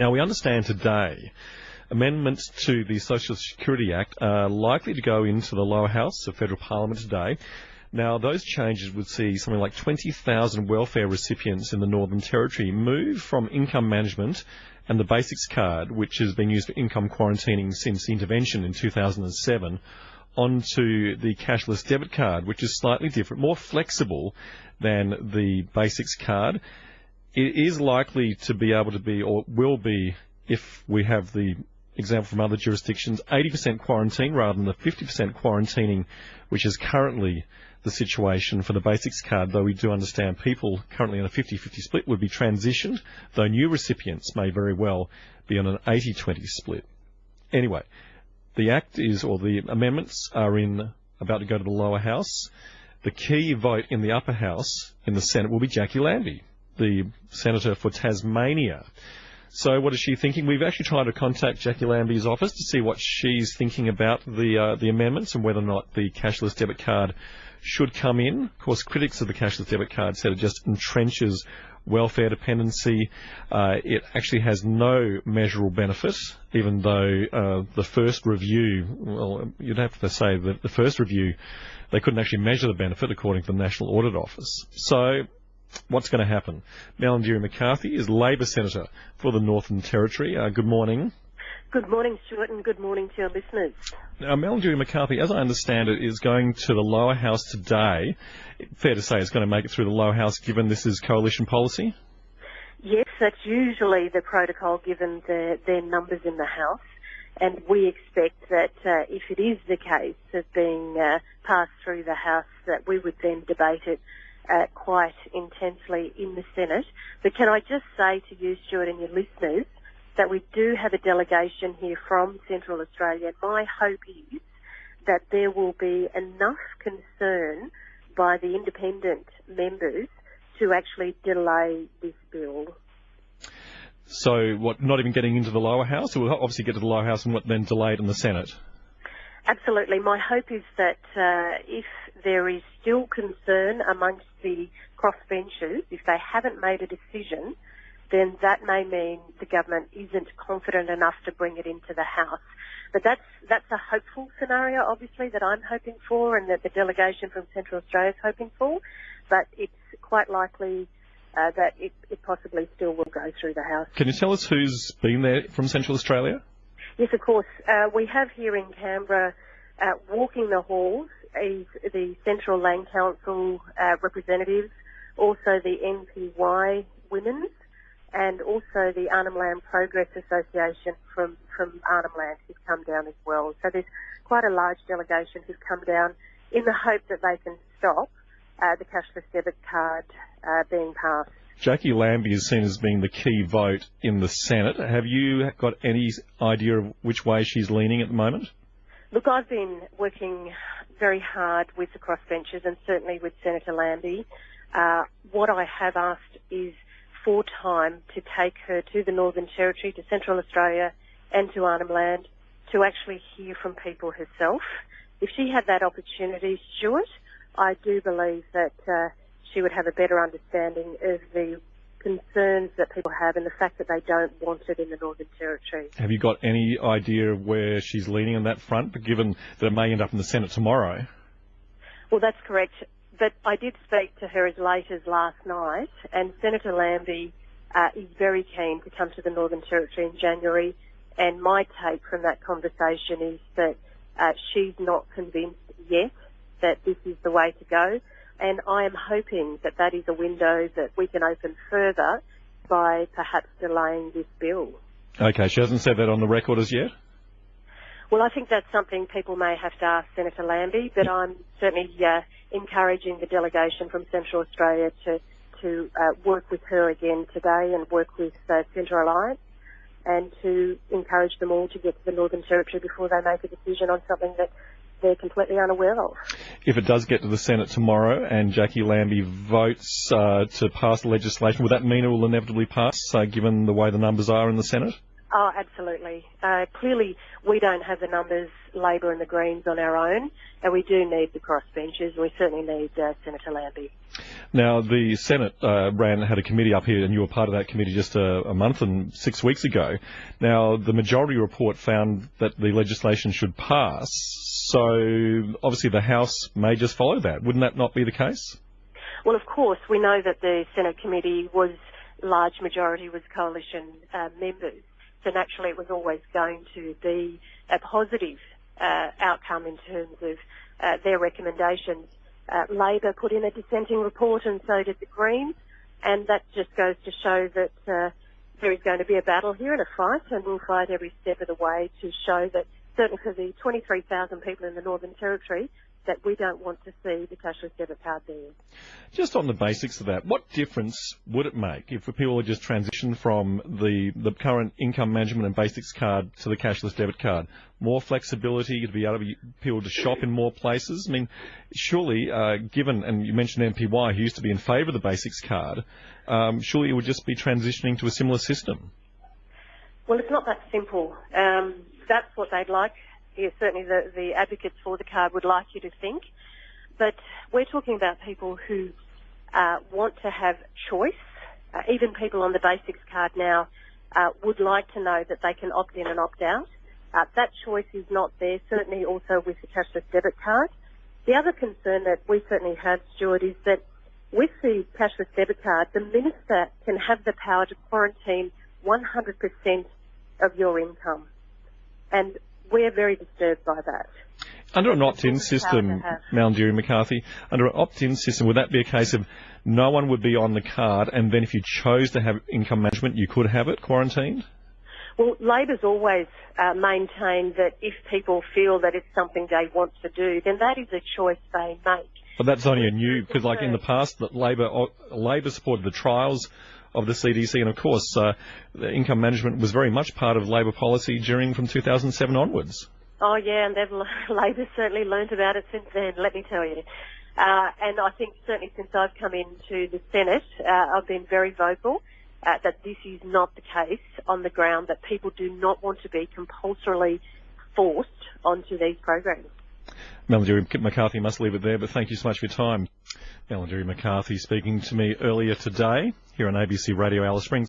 Now, we understand today amendments to the Social Security Act are likely to go into the lower house of federal parliament today. Now, those changes would see something like 20,000 welfare recipients in the Northern Territory move from income management and the Basics card, which has been used for income quarantining since intervention in 2007, onto the cashless debit card, which is slightly different, more flexible than the Basics card. It is likely to be able to be, or will be, if we have the example from other jurisdictions, 80% quarantine rather than the 50% quarantining, which is currently the situation for the Basics card, though we do understand people currently on a 50-50 split would be transitioned, though new recipients may very well be on an 80-20 split. Anyway, the Act is, or the amendments are about to go to the lower house. The key vote in the upper house, in the Senate, will be Jacqui Lambie, the Senator for Tasmania. So what is she thinking? We've actually tried to contact Jacqui Lambie's office to see what she's thinking about the amendments and whether or not the cashless debit card should come in. Of course, critics of the cashless debit card said it just entrenches welfare dependency. It actually has no measurable benefit, even though the first review, well, you'd have to say that the first review, they couldn't actually measure the benefit according to the National Audit Office. So what's going to happen? Malarndirri McCarthy is Labor Senator for the Northern Territory. Good morning. Good morning, Stuart, and good morning to your listeners. Now, Malarndirri McCarthy, as I understand it, is going to the lower house today. Fair to say it's going to make it through the lower house, given this is coalition policy? Yes, that's usually the protocol given their numbers in the House. And we expect that if it is the case of being passed through the House, that we would then debate it quite intensely in the Senate. But can I just say to you, Stuart, and your listeners, that we do have a delegation here from Central Australia. My hope is that there will be enough concern by the independent members to actually delay this bill. So, what, not even getting into the lower house? It will obviously get to the lower house and then delay it in the Senate? Absolutely. My hope is that if there is still concern amongst the crossbenchers, if they haven't made a decision, then that may mean the government isn't confident enough to bring it into the House. But that's a hopeful scenario, obviously, that I'm hoping for and that the delegation from Central Australia is hoping for. But it's quite likely that it possibly still will go through the House. Can you tell us who's been there from Central Australia? Yes, of course. We have here in Canberra, walking the halls, is the Central Land Council representatives, also the NPY Women's, and also the Arnhem Land Progress Association from Arnhem Land who's come down as well. So there's quite a large delegation who've come down in the hope that they can stop the cashless debit card being passed. Jacqui Lambie is seen as being the key vote in the Senate. Have you got any idea of which way she's leaning at the moment? Look, I've been working very hard with the crossbenchers and certainly with Senator Lambie. What I have asked is for time to take her to the Northern Territory, to Central Australia and to Arnhem Land to actually hear from people herself. If she had that opportunity, Stuart, I do believe that she would have a better understanding of the concerns that people have and the fact that they don't want it in the Northern Territory. Have you got any idea of where she's leaning on that front, given that it may end up in the Senate tomorrow? Well, that's correct. But I did speak to her as late as last night, and Senator Lambie is very keen to come to the Northern Territory in January, and my take from that conversation is that she's not convinced yet that this is the way to go, and I am hoping that that is a window that we can open further by perhaps delaying this bill. Okay, she hasn't said that on the record as yet? Well, I think that's something people may have to ask Senator Lambie, but I'm certainly encouraging the delegation from Central Australia to work with her again today and work with Centre Alliance and to encourage them all to get to the Northern Territory before they make a decision on something that they're completely unaware of. If it does get to the Senate tomorrow and Jacqui Lambie votes to pass the legislation, will that mean it will inevitably pass, given the way the numbers are in the Senate? Oh, absolutely. Clearly, we don't have the numbers, Labor and the Greens, on our own, and we do need the crossbenchers, and we certainly need Senator Lambie. Now, the Senate had a committee up here, and you were part of that committee just a month and 6 weeks ago. Now, the majority report found that the legislation should pass, so obviously the House may just follow that. Wouldn't that not be the case? Well, of course, we know that the Senate committee was large majority was coalition members. So naturally, it was always going to be a positive outcome in terms of their recommendations. Labor put in a dissenting report, and so did the Greens, and that just goes to show that there is going to be a battle here and a fight, and we'll fight every step of the way to show that, certainly for the 23,000 people in the Northern Territory, that we don't want to see the cashless debit card there. Just on the basics of that, what difference would it make if people would just transition from the current income management and basics card to the cashless debit card? More flexibility to be able to people to shop in more places? I mean, surely, given, and you mentioned MPY, who used to be in favour of the basics card, surely it would just be transitioning to a similar system. Well, it's not that simple. That's what they'd like. Yes, certainly the advocates for the card would like you to think. But we're talking about people who want to have choice. Even people on the basics card now would like to know that they can opt in and opt out. That choice is not there, certainly also with the cashless debit card. The other concern that we certainly have, Stuart, is that with the cashless debit card, the minister can have the power to quarantine 100% of your income. And we're very disturbed by that. Under an opt-in system, Malarndirri McCarthy, under an opt-in system, would that be a case of no one would be on the card, and then if you chose to have income management, you could have it quarantined? Well, Labor's always maintained that if people feel that it's something they want to do, then that is a choice they make. But that's only a new, because like in the past, that Labor supported the trials of the CDC, and of course, the income management was very much part of Labor policy from 2007 onwards. Oh yeah, and Labor's certainly learnt about it since then, let me tell you. And I think certainly since I've come into the Senate, I've been very vocal that this is not the case on the ground, that people do not want to be compulsorily forced onto these programs. Malarndirri McCarthy, must leave it there, but thank you so much for your time. Malarndirri McCarthy speaking to me earlier today here on ABC Radio Alice Springs.